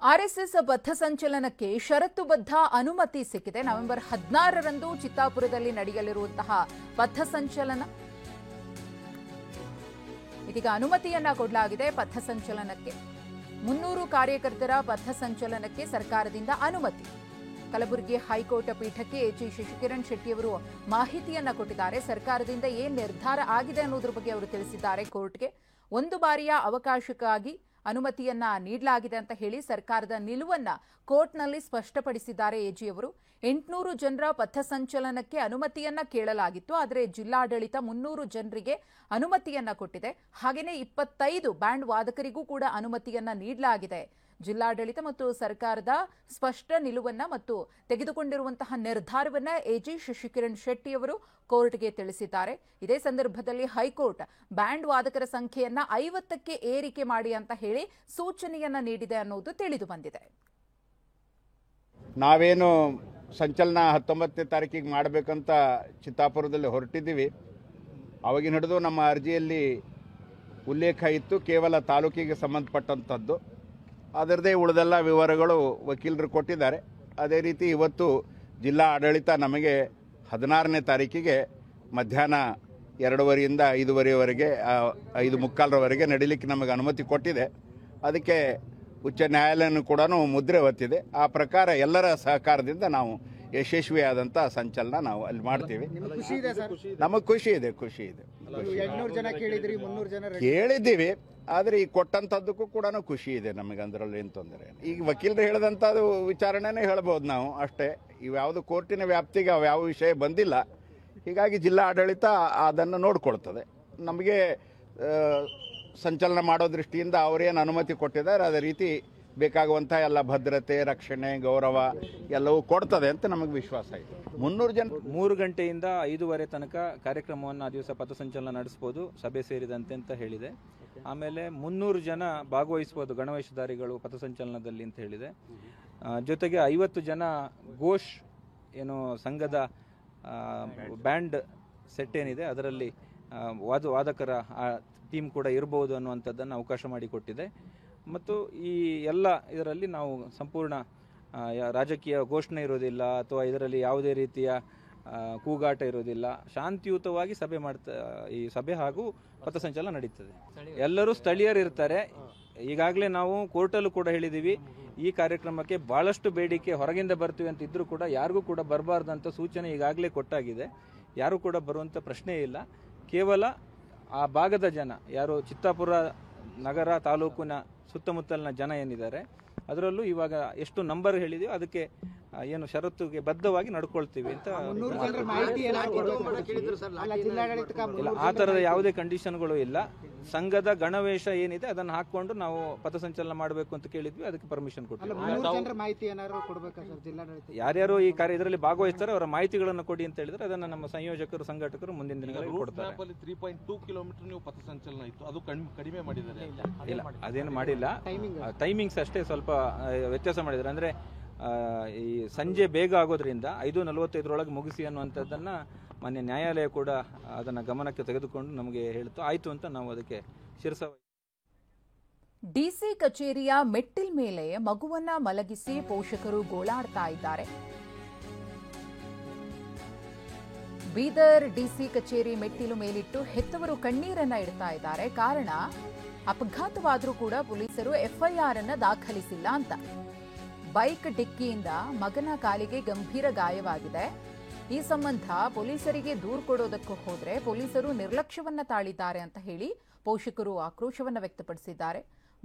RSS ಪಥಸಂಚಲನಕ್ಕೆ ಷರತ್ತುಬದ್ಧ ಅನುಮತಿ ಸಿಕ್ಕಿದೆ. ನವೆಂಬರ್ 16ರಂದು ಚಿತ್ತಾಪುರದಲ್ಲಿ ನಡೆಯಲಿರುವಂತಹ ಪಥಸಂಚಲನ ಇದೀಗ ಅನುಮತಿಯನ್ನ ಕೊಡಲಾಗಿದೆ. ಪಥಸಂಚಲನಕ್ಕೆ 300 ಕಾರ್ಯಕರ್ತರ ಪಥಸಂಚಲನಕ್ಕೆ ಸರ್ಕಾರದಿಂದ ಅನುಮತಿ. ಕಲಬುರಗಿ ಹೈಕೋರ್ಟ್ ಪೀಠಕ್ಕೆ ಎಚ್ ಶಶಿಕಿರಣ್ ಶೆಟ್ಟಿಯವರು ಮಾಹಿತಿಯನ್ನ ಕೊಟ್ಟಿದ್ದಾರೆ. ಸರ್ಕಾರದಿಂದ ಏನ್ ನಿರ್ಧಾರ ಆಗಿದೆ ಅನ್ನೋದ್ರ ಬಗ್ಗೆ ಅವರು ತಿಳಿಸಿದ್ದಾರೆ. ಕೋರ್ಟ್ಗೆ ಒಂದು ಬಾರಿಯ ಅವಕಾಶಕ್ಕಾಗಿ ಅನುಮತಿಯನ್ನ ನೀಡಲಾಗಿದೆ ಅಂತ ಹೇಳಿ ಸರ್ಕಾರದ ನಿಲುವನ್ನ ಕೋರ್ಟ್ನಲ್ಲಿ ಸ್ಪಷ್ಟಪಡಿಸಿದ್ದಾರೆ. ಎಜಿ ಅವರು 800 ಜನರ ಪಥಸಂಚಲನಕ್ಕೆ ಅನುಮತಿಯನ್ನ ಕೇಳಲಾಗಿತ್ತು. ಆದರೆ ಜಿಲ್ಲಾಡಳಿತ 300 ಜನರಿಗೆ ಅನುಮತಿಯನ್ನ ಕೊಟ್ಟಿದೆ. ಹಾಗೆಯೇ 25 ಬ್ಯಾಂಡ್ ವಾದಕರಿಗೂ ಕೂಡ ಅನುಮತಿಯನ್ನ ನೀಡಲಾಗಿದೆ. ಜಿಲ್ಲಾಡಳಿತ ಮತ್ತು ಸರ್ಕಾರದ ಸ್ಪಷ್ಟ ನಿಲುವನ್ನ ಮತ್ತು ತೆಗೆದುಕೊಂಡಿರುವಂತಹ ನಿರ್ಧಾರವನ್ನ ಎಜಿ ಶಶಿಕಿರಣ್ ಶೆಟ್ಟಿ ಅವರು ಕೋರ್ಟ್ಗೆ ತಿಳಿಸಿದ್ದಾರೆ. ಇದೇ ಸಂದರ್ಭದಲ್ಲಿ ಹೈಕೋರ್ಟ್ ಬ್ಯಾಂಡ್ ವಾದಕರ ಸಂಖ್ಯೆಯನ್ನ 50ಕ್ಕೆ ಏರಿಕೆ ಮಾಡಿ ಅಂತ ಹೇಳಿ ಸೂಚನೆಯನ್ನ ನೀಡಿದೆ ಅನ್ನೋದು ತಿಳಿದು ಬಂದಿದೆ. ನಾವೇನು ಸಂಚಲನ 19ನೇ ತಾರೀಕಿಗೆ ಮಾಡಬೇಕಂತ ಚಿತ್ತಾಪುರದಲ್ಲಿ ಹೊರಟಿದ್ದೀವಿ. ಅವಾಗಿನ ಹಿಡಿದು ನಮ್ಮ ಅರ್ಜಿಯಲ್ಲಿ ಉಲ್ಲೇಖ ಇತ್ತು ಕೇವಲ ತಾಲೂಕಿಗೆ ಸಂಬಂಧಪಟ್ಟಂಥದ್ದು. ಅದರದೇ ಉಳಿದೆಲ್ಲ ವಿವರಗಳು ವಕೀಲರು ಕೊಟ್ಟಿದ್ದಾರೆ. ಅದೇ ರೀತಿ ಇವತ್ತು ಜಿಲ್ಲಾ ಆಡಳಿತ ನಮಗೆ 16ನೇ ತಾರೀಕಿಗೆ ಮಧ್ಯಾಹ್ನ 2:30ರಿಂದ 5:30ವರೆಗೆ 5:45ರವರೆಗೆ ನಡೀಲಿಕ್ಕೆ ನಮಗೆ ಅನುಮತಿ ಕೊಟ್ಟಿದೆ. ಅದಕ್ಕೆ ಉಚ್ಚ ನ್ಯಾಯಾಲಯನೂ ಕೂಡ ಮುದ್ರೆ ಒತ್ತಿದೆ. ಆ ಪ್ರಕಾರ ಎಲ್ಲರ ಸಹಕಾರದಿಂದ ನಾವು ಯಶಸ್ವಿಯಾದಂಥ ಸಂಚಲನ ನಾವು ಅಲ್ಲಿ ಮಾಡ್ತೀವಿ. ನಮಗೆ ಖುಷಿ ಇದೆ. ಕೇಳಿದ್ದೀವಿ, ಆದರೆ ಈಗ ಕೊಟ್ಟಂಥದ್ದಕ್ಕೂ ಕೂಡ ಖುಷಿ ಇದೆ ನಮಗೆ. ಅದರಲ್ಲಿ ಏನು ತೊಂದರೆ. ಈಗ ವಕೀಲರು ಹೇಳಿದಂಥದ್ದು ವಿಚಾರಣೆನೇ ಹೇಳ್ಬೋದು ನಾವು ಅಷ್ಟೇ. ಇವ್ಯಾವುದು ಕೋರ್ಟಿನ ವ್ಯಾಪ್ತಿಗೆ ಯಾವ ವಿಷಯ ಬಂದಿಲ್ಲ. ಹೀಗಾಗಿ ಜಿಲ್ಲಾ ಆಡಳಿತ ಅದನ್ನು ನೋಡ್ಕೊಳ್ತದೆ. ನಮಗೆ ಸಂಚಲನ ಮಾಡೋ ದೃಷ್ಟಿಯಿಂದ ಅವರೇನು ಅನುಮತಿ ಕೊಟ್ಟಿದ್ದಾರೆ ಅದೇ ರೀತಿ ಬೇಕಾಗುವಂಥ ಎಲ್ಲ ಭದ್ರತೆ, ರಕ್ಷಣೆ, ಗೌರವ ಎಲ್ಲವೂ ಕೊಡ್ತದೆ ಅಂತ ನಮಗೆ ವಿಶ್ವಾಸ ಇದೆ. 300 ಜನ 3 ಗಂಟೆಯಿಂದ 5:30 ತನಕ ಕಾರ್ಯಕ್ರಮವನ್ನು ಆ ದಿವಸ ಪಥಸಂಚಲನ ನಡೆಸ್ಬೋದು, ಸಭೆ ಸೇರಿದಂತೆ ಅಂತ ಹೇಳಿದೆ. ಆಮೇಲೆ 300 ಜನ ಭಾಗವಹಿಸ್ಬೋದು ಗಣವೇಷಧಾರಿಗಳು ಪಥಸಂಚಲನದಲ್ಲಿ ಅಂತ ಹೇಳಿದೆ. ಜೊತೆಗೆ 50 ಜನ ಘೋಷ್ ಏನು ಸಂಘದ ಬ್ಯಾಂಡ್ ಸೆಟ್ ಏನಿದೆ ಅದರಲ್ಲಿ ವಾದಕರ ಟೀಮ್ ಕೂಡ ಇರಬಹುದು ಅನ್ನುವಂಥದ್ದನ್ನು ಅವಕಾಶ ಮಾಡಿಕೊಟ್ಟಿದೆ. ಮತ್ತು ಈ ಎಲ್ಲ ಇದರಲ್ಲಿ ನಾವು ಸಂಪೂರ್ಣ ರಾಜಕೀಯ ಘೋಷಣೆ ಇರೋದಿಲ್ಲ ಅಥವಾ ಇದರಲ್ಲಿ ಯಾವುದೇ ರೀತಿಯ ಕೂಗಾಟ ಇರೋದಿಲ್ಲ. ಶಾಂತಿಯುತವಾಗಿ ಈ ಸಭೆ ಹಾಗೂ ಪಥಸಂಚಲನ ನಡೀತದೆ. ಎಲ್ಲರೂ ಸ್ಥಳೀಯರು ಇರ್ತಾರೆ. ಈಗಾಗಲೇ ನಾವು ಕೋರ್ಟಲ್ಲೂ ಕೂಡ ಹೇಳಿದ್ದೀವಿ, ಈ ಕಾರ್ಯಕ್ರಮಕ್ಕೆ ಬಹಳಷ್ಟು ಬೇಡಿಕೆ ಹೊರಗಿಂದ ಬರ್ತೀವಿ ಅಂತ ಇದ್ರೂ ಕೂಡ ಯಾರಿಗೂ ಕೂಡ ಬರಬಾರ್ದಂತ ಸೂಚನೆ ಈಗಾಗಲೇ ಕೊಟ್ಟಾಗಿದೆ. ಯಾರು ಕೂಡ ಬರುವಂಥ ಪ್ರಶ್ನೆ ಇಲ್ಲ. ಕೇವಲ ಆ ಭಾಗದ ಜನ ಯಾರು ಚಿತ್ತಾಪುರ ನಗರ ತಾಲೂಕಿನ ಸುತ್ತಮುತ್ತಲಿನ ಜನ ಏನಿದ್ದಾರೆ ಅದರಲ್ಲೂ ಇವಾಗ ಎಷ್ಟು ನಂಬರ್ ಹೇಳಿದೀವಿ ಅದಕ್ಕೆ ಏನು ಷರತ್ತುಗೆ ಬದ್ಧವಾಗಿ ನಡ್ಕೊಳ್ತೀವಿ ಅಂತ. ಆ ಥರದ ಯಾವುದೇ ಕಂಡೀಷನ್ಗಳು ಇಲ್ಲ. ಸಂಘದ ಗಣವೇಷ ಏನಿದೆ ಅದನ್ನು ಹಾಕೊಂಡು ನಾವು ಪಥಸಂಚಲನ ಮಾಡಬೇಕು ಅಂತ ಕೇಳಿದ್ವಿ, ಅದಕ್ಕೆ ಪರ್ಮಿಷನ್ ಕೊಟ್ಟಿದ್ವಿ. ಯಾರ್ಯಾರು ಈ ಕಾರ್ಯ ಇದರಲ್ಲಿ ಭಾಗವಹಿಸ್ತಾರೆ ಅವರ ಮಾಹಿತಿಗಳನ್ನು ಕೊಡಿ ಅಂತ ಹೇಳಿದ್ರೆ ಅದನ್ನು ನಮ್ಮ ಸಂಯೋಜಕರು ಸಂಘಟಕರು ಮುಂದಿನ ದಿನಗಳಲ್ಲಿ ಕೊಡ್ತಾರೆ. 3.2 ಕಿಲೋಮೀಟರ್ ನೀವು ಪಥಸಂಚಲನ ಇತ್ತು, ಅದು ಕಡಿಮೆ ಮಾಡಿದ್ದಾರೆ. ಇಲ್ಲ, ಅದೇನು ಮಾಡಿಲ್ಲ. ಟೈಮಿಂಗ್ಸ್ ಅಷ್ಟೇ ಸ್ವಲ್ಪ ವ್ಯತ್ಯಾಸ ಮಾಡಿದ್ದಾರೆ. ಅಂದ್ರೆ ಈ ಸಂಜೆ ಬೇಗ ಆಗೋದ್ರಿಂದ 5:45 ಮುಗಿಸಿ ಅನ್ನುವಂಥದ್ದನ್ನ ಮಾನ್ಯ ನ್ಯಾಯಾಲಯ ಕೂಡ ಅದನ್ನ ಗಮನಕ್ಕೆ ತೆಗೆದುಕೊಂಡು ನಮಗೆ ಹೇಳ್ತು. ಆಯ್ತು ಅಂತ ನಾವು ಅದಕ್ಕೆ ಶಿರಸವಾಗಿ. ಡಿಸಿ ಕಚೇರಿಯ ಮೆಟ್ಟಿಲ್ ಮೇಲೆ ಮಗುವನ್ನ ಮಲಗಿಸಿ ಪೋಷಕರು ಗೋಳಾಡ್ತಾ ಇದ್ದಾರೆ. ಬೀದರ್ ಡಿಸಿ ಕಚೇರಿ ಮೆಟ್ಟಿಲು ಮೇಲಿಟ್ಟು ಹೆತ್ತವರು ಕಣ್ಣೀರನ್ನ ಇಡ್ತಾ ಇದ್ದಾರೆ. ಕಾರಣ ಅಪಘಾತವಾದರೂ ಕೂಡ ಪೊಲೀಸರು ಎಫ್ಐಆರ್ ಅನ್ನ ದಾಖಲಿಸಿಲ್ಲ ಅಂತ. ಬೈಕ್ ಡಿಕ್ಕಿಯಿಂದ ಮಗನ ಕಾಲಿಗೆ ಗಂಭೀರ ಗಾಯವಾಗಿದೆ. ಈ ಸಂಬಂಧ ಪೊಲೀಸರಿಗೆ ದೂರು ಕೊಡೋದಕ್ಕೂ ಹೋದ್ರೆ ಪೊಲೀಸರು ನಿರ್ಲಕ್ಷ್ಯವನ್ನ ತಾಳಿದ್ದಾರೆ ಅಂತ ಹೇಳಿ ಪೋಷಕರು ಆಕ್ರೋಶವನ್ನ ವ್ಯಕ್ತಪಡಿಸಿದ್ದಾರೆ.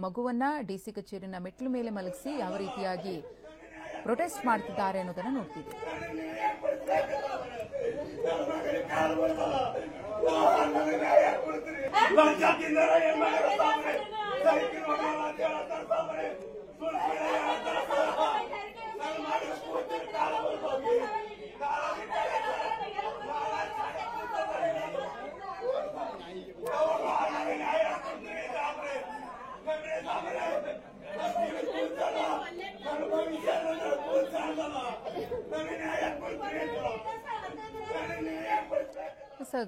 ಮಗುವನ್ನ ಡಿಸಿ ಕಚೇರಿನ ಮೆಟ್ಟಿಲು ಮೇಲೆ ಮಲಗಿಸಿ ಯಾವ ರೀತಿಯಾಗಿ ಪ್ರೊಟೆಸ್ಟ್ ಮಾಡ್ತಿದ್ದಾರೆ ಅನ್ನೋದನ್ನ ನೋಡ್ತಿದ್ದೀವಿ.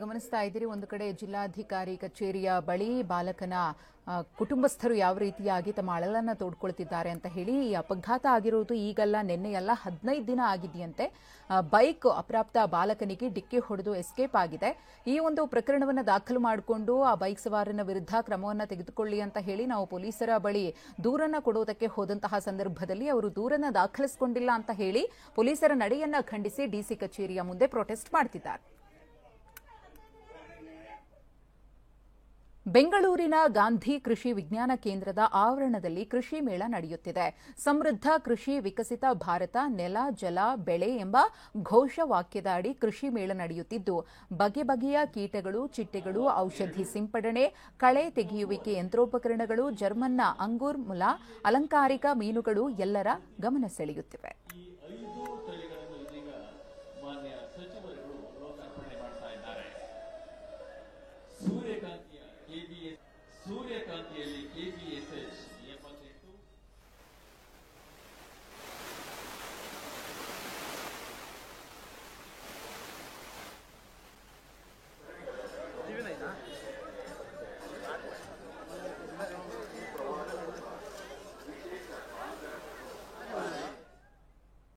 ಗಮನಿಸ್ತಾ ಇದ್ದೀರಿ, ಒಂದು ಕಡೆ ಜಿಲ್ಲಾಧಿಕಾರಿ ಕಚೇರಿಯ ಬಳಿ ಬಾಲಕನ ಕುಟುಂಬಸ್ಥರು ಯಾವ ರೀತಿಯಾಗಿ ತಮ್ಮ ಅಳಲನ್ನು ತೋಡ್ಕೊಳ್ತಿದ್ದಾರೆ ಅಂತ ಹೇಳಿ. ಈ ಅಪಘಾತ ಆಗಿರುವುದು ಈಗಲ್ಲ, ನಿನ್ನೆಯಲ್ಲ, 15 ದಿನ ಆಗಿದೆಯಂತೆ. ಬೈಕ್ ಅಪ್ರಾಪ್ತ ಬಾಲಕನಿಗೆ ಡಿಕ್ಕಿ ಹೊಡೆದು ಎಸ್ಕೇಪ್ ಆಗಿದೆ. ಈ ಒಂದು ಪ್ರಕರಣವನ್ನು ದಾಖಲು ಮಾಡಿಕೊಂಡು ಆ ಬೈಕ್ ಸವಾರನ ವಿರುದ್ಧ ಕ್ರಮವನ್ನು ತೆಗೆದುಕೊಳ್ಳಿ ಅಂತ ಹೇಳಿ ನಾವು ಪೊಲೀಸರ ಬಳಿ ದೂರನ್ನ ಕೊಡೋದಕ್ಕೆ ಹೋದಂತಹ ಸಂದರ್ಭದಲ್ಲಿ ಅವರು ದೂರನ್ನ ದಾಖಲಿಸಿಕೊಂಡಿಲ್ಲ ಅಂತ ಹೇಳಿ ಪೊಲೀಸರ ನಡೆಯನ್ನ ಖಂಡಿಸಿ ಡಿಸಿ ಕಚೇರಿಯ ಮುಂದೆ ಪ್ರೊಟೆಸ್ಟ್ ಮಾಡ್ತಿದ್ದಾರೆ. ಬೆಂಗಳೂರಿನ ಗಾಂಧಿ ಕೃಷಿ ವಿಜ್ಞಾನ ಕೇಂದ್ರದ ಆವರಣದಲ್ಲಿ ಕೃಷಿ ಮೇಳ ನಡೆಯುತ್ತಿದೆ. ಸಮೃದ್ಧ ಕೃಷಿ, ವಿಕಸಿತ ಭಾರತ, ನೆಲ, ಜಲ, ಬೆಳೆ ಎಂಬ ಘೋಷವಾಕ್ಯದ ಅಡಿ ಕೃಷಿ ಮೇಳ ನಡೆಯುತ್ತಿದ್ದು, ಬಗೆ ಬಗೆಯ ಕೀಟಗಳು, ಚಿಟ್ಟೆಗಳು, ಔಷಧಿ ಸಿಂಪಡಣೆ, ಕಳೆ ತೆಗೆಯುವಿಕೆ ಯಂತ್ರೋಪಕರಣಗಳು, ಜರ್ಮನ್ನ ಅಂಗೂರ್ ಮುಲ, ಅಲಂಕಾರಿಕ ಮೀನುಗಳು ಎಲ್ಲರ ಗಮನ ಸೆಳೆಯುತ್ತಿವೆ.